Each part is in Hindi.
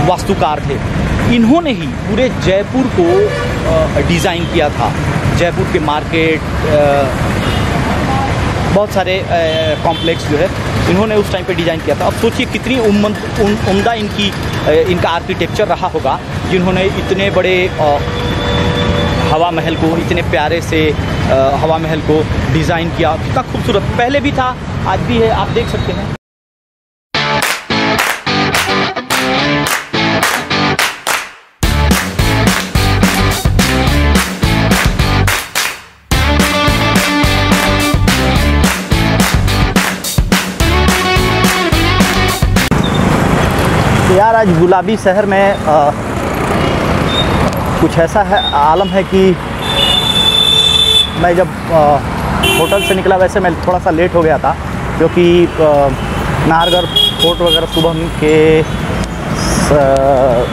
वास्तुकार थे। इन्होंने ही पूरे जयपुर को डिज़ाइन किया था। जयपुर के मार्केट, बहुत सारे कॉम्प्लेक्स जो है इन्होंने उस टाइम पे डिज़ाइन किया था। अब सोचिए कितनी उम्दा इनका आर्किटेक्चर रहा होगा, जिन्होंने इतने बड़े हवा महल को, इतने प्यारे से हवा महल को डिज़ाइन किया। कितना खूबसूरत पहले भी था, आज भी है, आप देख सकते हैं। यार आज गुलाबी शहर में कुछ ऐसा है आलम है कि मैं जब होटल से निकला, वैसे मैं थोड़ा सा लेट हो गया था क्योंकि नाहरगढ़ फोर्ट वगैरह सुबह के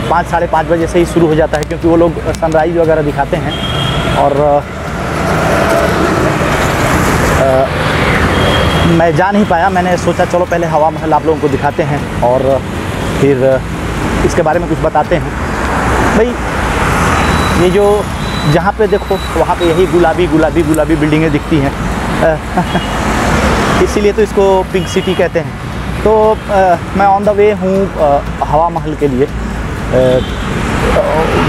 5 साढ़े 5 बजे से ही शुरू हो जाता है, क्योंकि वो लोग सनराइज़ वगैरह दिखाते हैं। और मैं जा नहीं पाया। मैंने सोचा चलो पहले हवा महल आप लोगों को दिखाते हैं और फिर इसके बारे में कुछ बताते हैं। भाई ये जो जहाँ पे देखो वहाँ पे यही गुलाबी गुलाबी गुलाबी बिल्डिंगें दिखती हैं इसीलिए तो इसको पिंक सिटी कहते हैं। तो मैं ऑन द वे हूँ हवा महल के लिए।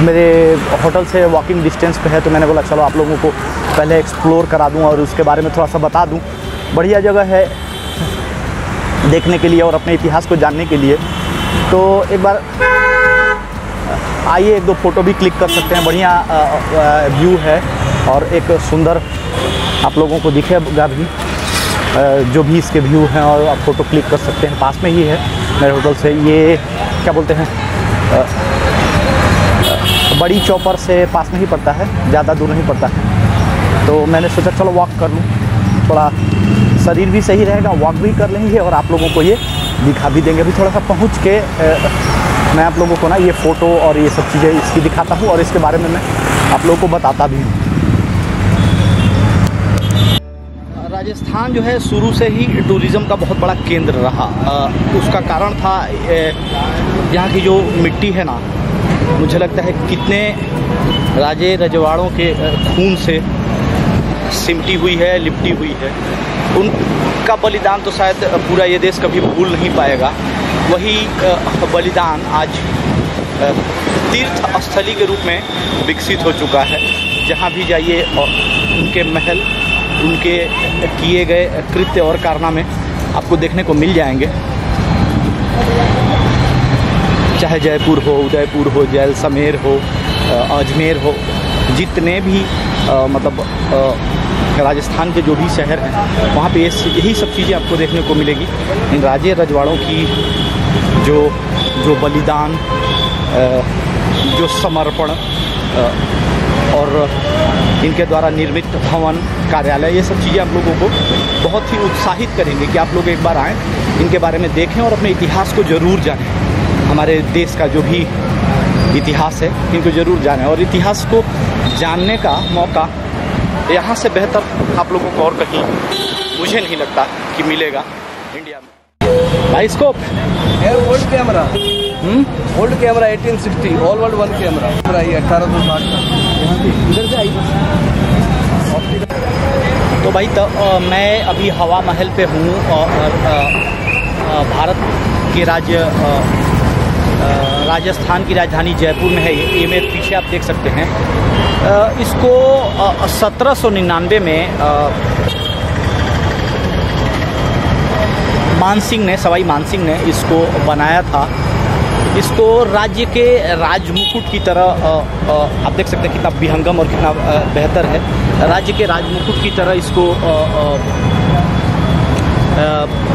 मेरे होटल से वॉकिंग डिस्टेंस पे है, तो मैंने बोला चलो आप लोगों को पहले एक्सप्लोर करा दूँ और उसके बारे में थोड़ा सा बता दूँ। बढ़िया जगह है देखने के लिए और अपने इतिहास को जानने के लिए। तो एक बार आइए, 1-2 फ़ोटो भी क्लिक कर सकते हैं। बढ़िया व्यू है और एक सुंदर आप लोगों को दिखेगा भी जो भी इसके व्यू हैं, और आप फ़ोटो क्लिक कर सकते हैं। पास में ही है मेरे होटल से। ये क्या बोलते हैं, बड़ी चौपर से पास में ही पड़ता है, ज़्यादा दूर नहीं पड़ता है। तो मैंने सोचा चलो वॉक कर लूँ, थोड़ा शरीर भी सही रहेगा, वॉक भी कर लेंगे और आप लोगों को ये दिखा भी देंगे। अभी थोड़ा सा पहुंच के मैं आप लोगों को ना ये फ़ोटो और ये सब चीज़ें इसकी दिखाता हूँ और इसके बारे में मैं आप लोगों को बताता भी हूँ। राजस्थान जो है शुरू से ही टूरिज़्म का बहुत बड़ा केंद्र रहा। उसका कारण था यहाँ की जो मिट्टी है ना, मुझे लगता है कितने राजे रजवाड़ों के खून से सिमटी हुई है, लिपटी हुई है। उनका बलिदान तो शायद पूरा ये देश कभी भूल नहीं पाएगा। वही बलिदान आज तीर्थ स्थली के रूप में विकसित हो चुका है। जहाँ भी जाइए उनके महल, उनके किए गए कृत्य और कारनामे आपको देखने को मिल जाएंगे। चाहे जयपुर हो, उदयपुर हो, जैसलमेर हो, अजमेर हो, जितने भी राजस्थान के जो भी शहर हैं वहाँ पे यही सब चीज़ें आपको देखने को मिलेगी। इन राजे रजवाड़ों की जो बलिदान, जो समर्पण और इनके द्वारा निर्मित भवन, कार्यालय, ये सब चीज़ें आप लोगों को बहुत ही उत्साहित करेंगे कि आप लोग एक बार आएँ, इनके बारे में देखें और अपने इतिहास को ज़रूर जानें। हमारे देश का जो भी इतिहास है इनको ज़रूर जानें, और इतिहास को जानने का मौका यहाँ से बेहतर आप लोगों को और कहीं मुझे नहीं लगता कि मिलेगा इंडिया में। Bioscope old camera, old camera 1860 all world 1 camera, ये 1860 का। इधर से आई तो भाई मैं अभी हवा महल पे हूँ और भारत के राजस्थान की राजधानी जयपुर में है। ये मेरे पीछे आप देख सकते हैं। इसको 1799 में सवाई मानसिंह ने इसको बनाया था। इसको राज्य के राजमुकुट की तरह आप देख सकते हैं कितना विहंगम और कितना बेहतर है। राज्य के राजमुकुट की तरह इसको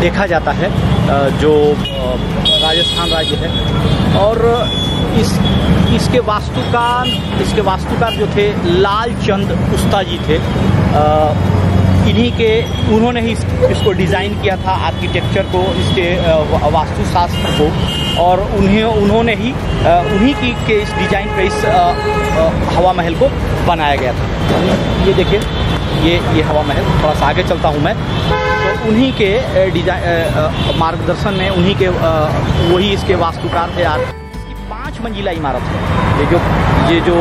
देखा जाता है जो राजस्थान राज्य है। और इसके वास्तुकार जो थे लालचंद उस्ता जी थे। उन्होंने ही इसको डिज़ाइन किया था, आर्किटेक्चर को, इसके वास्तुशास्त्र को, और उन्होंने ही उन्हीं के इस डिज़ाइन पे इस हवा महल को बनाया गया था। ये देखिए, ये हवा महल, थोड़ा सा आगे चलता हूँ मैं, तो उन्हीं के डिज़ाइन मार्गदर्शन में वही इसके वास्तुकार थे। इसकी 5 मंजिला इमारत है। ये जो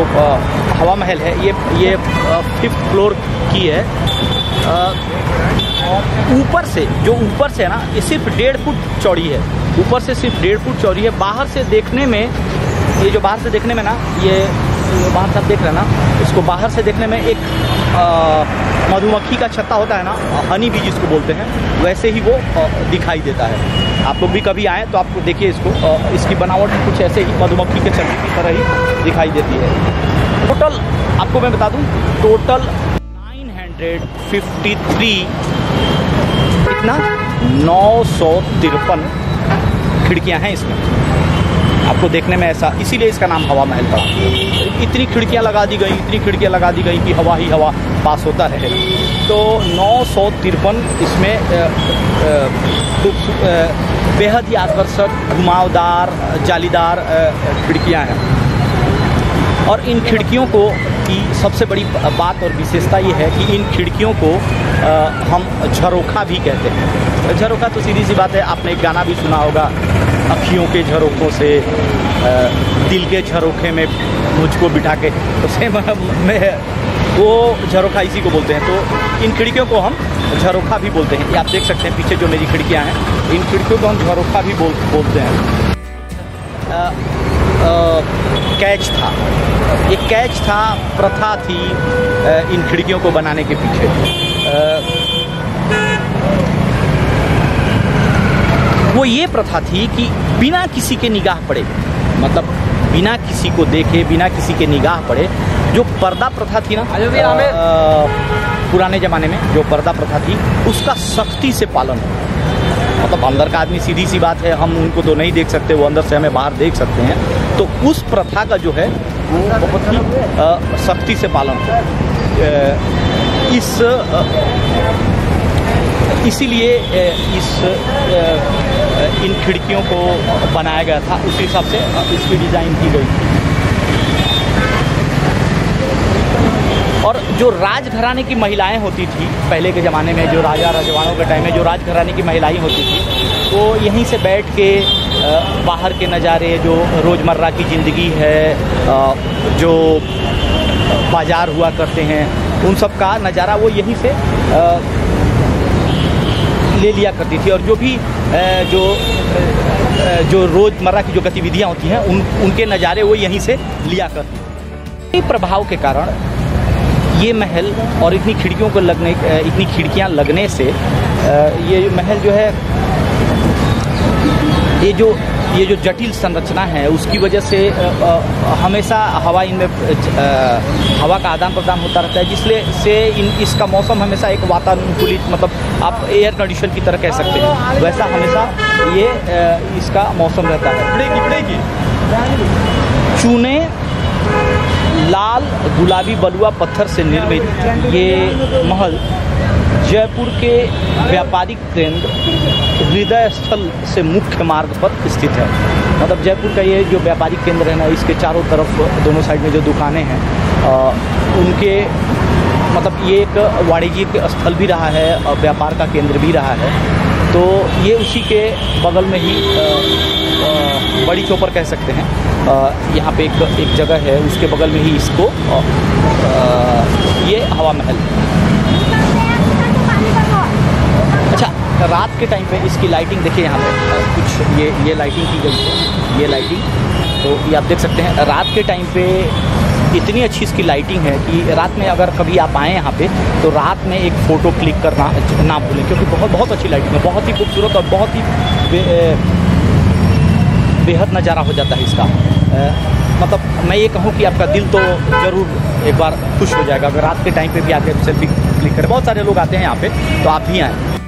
हवा महल है ये 5th फ्लोर की है। ऊपर से है ना, ये सिर्फ 1.5 फुट चौड़ी है। ऊपर से सिर्फ 1.5 फुट चौड़ी है। बाहर से देखने में, ये जो बाहर से देखने में ना, ये बाहर से आप देख रहे हैं ना, इसको बाहर से देखने में एक मधुमक्खी का छत्ता होता है ना, हनी बी जिसको बोलते हैं, वैसे ही वो दिखाई देता है। आप लोग भी कभी आए तो आपको देखिए इसको, इसकी बनावट कुछ ऐसे ही मधुमक्खी के छत्ते की तरह ही दिखाई देती है। टोटल आपको मैं बता दूं, टोटल 953 कितना 953 खिड़कियां हैं इसमें। आपको देखने में ऐसा, इसीलिए इसका नाम हवा महल पड़ा। इतनी खिड़कियां लगा दी गई कि हवा ही हवा पास होता रहे। तो 953 इसमें बेहद ही आकर्षक, घुमावदार, जालीदार खिड़कियां हैं। और इन खिड़कियों को की सबसे बड़ी बात और विशेषता ये है कि इन खिड़कियों को हम झरोखा भी कहते हैं। झरोखा तो सीधी सी बात है, आपने एक गाना भी सुना होगा, अखियों के झरोखों से दिल के झरोखे में मुझको बिठा के, तो सेम में वो झरोखा इसी को बोलते हैं। तो इन खिड़कियों को हम झरोखा भी बोलते हैं। ये आप देख सकते हैं पीछे जो मेरी खिड़कियां हैं, इन खिड़कियों को हम झरोखा भी बोलते हैं। कैच था, एक कैच था, प्रथा थी इन खिड़कियों को बनाने के पीछे। वो ये प्रथा थी कि बिना किसी के निगाह पड़े, मतलब बिना किसी को देखे, बिना किसी के निगाह पड़े, जो पर्दा प्रथा थी ना पुराने ज़माने में, जो पर्दा प्रथा थी उसका सख्ती से पालन हो। मतलब अंदर का आदमी, सीधी सी बात है, हम उनको तो नहीं देख सकते, वो अंदर से हमें बाहर देख सकते हैं। तो उस प्रथा का जो है वो बहुत ही सख्ती से पालन हो। इसीलिए इन खिड़कियों को बनाया गया था, उसी हिसाब से इसकी डिज़ाइन की गई थी। और जो राजघराने की महिलाएं होती थी पहले के ज़माने में, जो राजा रजवाड़ों के टाइम में जो राजघराने की महिलाएं होती थी, वो यहीं से बैठ के बाहर के नज़ारे, जो रोज़मर्रा की ज़िंदगी है, जो बाज़ार हुआ करते हैं, उन सब का नज़ारा वो यहीं से ले लिया करती थी। और जो भी जो रोज़मर्रा की जो गतिविधियाँ होती हैं, उनके नज़ारे वो यहीं से लिया करती थी। प्रभाव के कारण ये महल और इतनी खिड़कियाँ लगने से ये महल जो है, ये जो जटिल संरचना है, उसकी वजह से हमेशा हवा का आदान प्रदान होता रहता है, जिससे इसका मौसम हमेशा एक वातानुकूलित, मतलब आप एयर कंडीशन की तरह कह सकते हैं, वैसा हमेशा ये इसका मौसम रहता है। चूने, लाल गुलाबी बलुआ पत्थर से निर्मित ये महल जयपुर के व्यापारिक केंद्र हृदय स्थल से मुख्य मार्ग पर स्थित है। मतलब जयपुर का ये जो व्यापारिक केंद्र है ना, इसके चारों तरफ दोनों साइड में जो दुकानें हैं, उनके मतलब ये एक वाणिज्यिक स्थल भी रहा है और व्यापार का केंद्र भी रहा है। तो ये उसी के बगल में ही बड़ी चौपर कह सकते हैं, यहाँ पे एक जगह है, उसके बगल में ही इसको ये हवा महल। अच्छा, रात के टाइम पे इसकी लाइटिंग देखिए, यहाँ पे कुछ ये लाइटिंग की गई है, ये लाइटिंग, तो ये आप देख सकते हैं। रात के टाइम पे इतनी अच्छी इसकी लाइटिंग है कि रात में अगर कभी आप आएँ यहाँ पे, तो रात में एक फ़ोटो क्लिक करना ना भूलें, क्योंकि बहुत अच्छी लाइटिंग है, बहुत ही खूबसूरत और बहुत ही बेहद नज़ारा हो जाता है इसका। मतलब मैं ये कहूँ कि आपका दिल तो ज़रूर एक बार खुश हो जाएगा अगर रात के टाइम पे भी आके सेल्फी क्लिक करें। बहुत सारे लोग आते हैं यहाँ पे, तो आप भी आएँ।